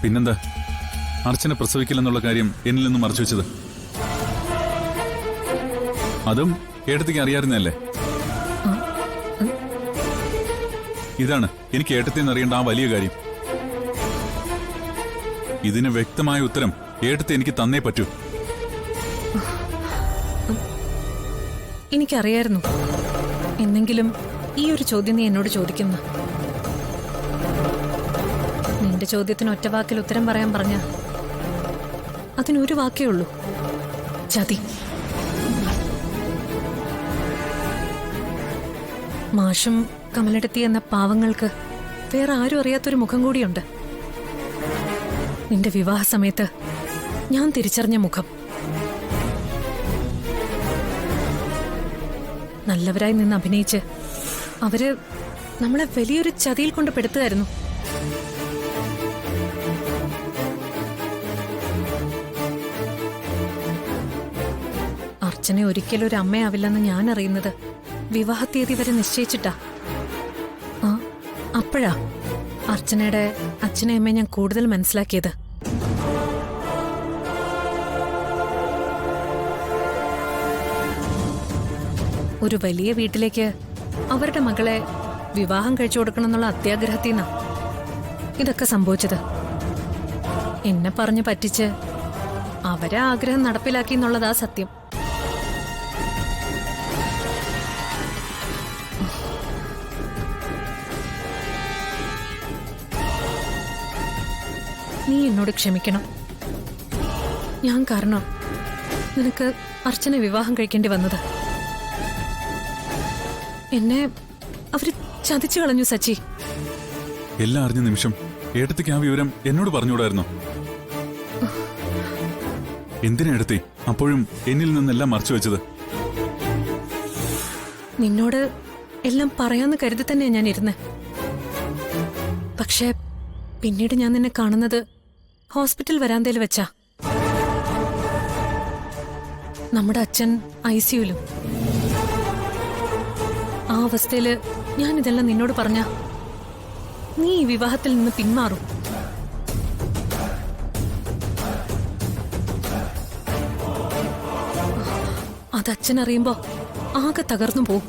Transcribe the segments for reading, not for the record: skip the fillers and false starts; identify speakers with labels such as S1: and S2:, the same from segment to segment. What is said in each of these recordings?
S1: പിന്നെന്താ അർച്ചന പ്രസവിക്കില്ലെന്നുള്ള കാര്യം എന്നിൽ നിന്നും മറച്ചു വെച്ചത്? അതും ഏട്ടത്തിക്ക് അറിയാറുന്നല്ലേ? ഇതാണ് എനിക്ക് ഏട്ടത്തിന്ന് അറിയേണ്ട ആ വലിയ കാര്യം. ഇതിന് വ്യക്തമായ ഉത്തരം ഏട്ടത്തെ എനിക്ക് തന്നേ പറ്റൂ.
S2: എനിക്കറിയായിരുന്നു. എന്നെങ്കിലും ഈ ഒരു ചോദ്യം നീ എന്നോട് ചോദിക്കുന്ന. നിന്റെ ചോദ്യത്തിന് ഒറ്റ വാക്കിൽ ഉത്തരം പറയാൻ പറഞ്ഞ അതിനൊരു വാക്കേ ഉള്ളൂ: ചതി. മാഷും കമലടത്തി എന്ന പാവങ്ങൾക്ക് വേറെ ആരും അറിയാത്തൊരു മുഖം കൂടിയുണ്ട്. നിന്റെ വിവാഹ സമയത്ത് ഞാൻ തിരിച്ചറിഞ്ഞ മുഖം. നല്ലവരായി നിന്ന് അഭിനയിച്ച് അവര് നമ്മളെ വലിയൊരു ചതിയിൽ കൊണ്ട് പെടുത്തുകയായിരുന്നു. അർച്ചന ഒരിക്കലും ഒരു അമ്മയാവില്ലെന്ന് ഞാൻ അറിയുന്നത് വിവാഹ തീയതി വരെ നിശ്ചയിച്ചിട്ടാ. അപ്പോഴാ അർച്ചനയുടെ അച്ഛനെ അമ്മയെ ഞാൻ കൂടുതൽ മനസ്സിലാക്കിയത്. ഒരു വലിയ വീട്ടിലേക്ക് അവരുടെ മകളെ വിവാഹം കഴിച്ചു കൊടുക്കണമെന്നുള്ള അത്യാഗ്രഹത്തിൽ നിന്നാ ഇതൊക്കെ സംഭവിച്ചത്. എന്നെ പറഞ്ഞു പറ്റിച്ച് അവരെ ആഗ്രഹം നടപ്പിലാക്കി എന്നുള്ളതാ സത്യം. നീ എന്നോട് ക്ഷമിക്കണം. ഞാൻ കാരണം നിനക്ക് അർച്ചന വിവാഹം കഴിക്കേണ്ടി വന്നത്. എന്നെ അവര് ചതിച്ചു കളഞ്ഞു സച്ചി.
S1: എല്ലാം അറിഞ്ഞ നിമിഷം ഏട്ടത്തിക്ക് ആ വിവരം എന്നോട് പറഞ്ഞുകൂടായിരുന്നോ? എന്തിനാ ഏട്ടത്തി അപ്പോഴും എന്നിൽ നിന്നെല്ലാം മറച്ചു വെച്ചത്?
S2: നിന്നോട് എല്ലാം പറയാന്ന് കരുതി തന്നെയാ ഞാൻ ഇരുന്നേ. പക്ഷേ പിന്നീട് ഞാൻ നിന്നെ കാണുന്നത് ഹോസ്പിറ്റൽ വരാന്തയിൽ വെച്ചാ. നമ്മുടെ അച്ഛൻ ICUലും. ആ അവസ്ഥയില് ഞാൻ ഇതെല്ലാം നിന്നോട് പറഞ്ഞ നീ ഈ വിവാഹത്തിൽ നിന്ന് പിന്മാറും. അത് അച്ഛൻ അറിയുമ്പോ ആകെ തകർന്നു പോവും.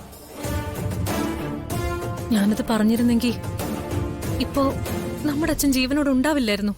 S2: ഞാനത് പറഞ്ഞിരുന്നെങ്കിൽ ഇപ്പോ നമ്മുടെ അച്ഛൻ ജീവനോട് ഉണ്ടാവില്ലായിരുന്നു.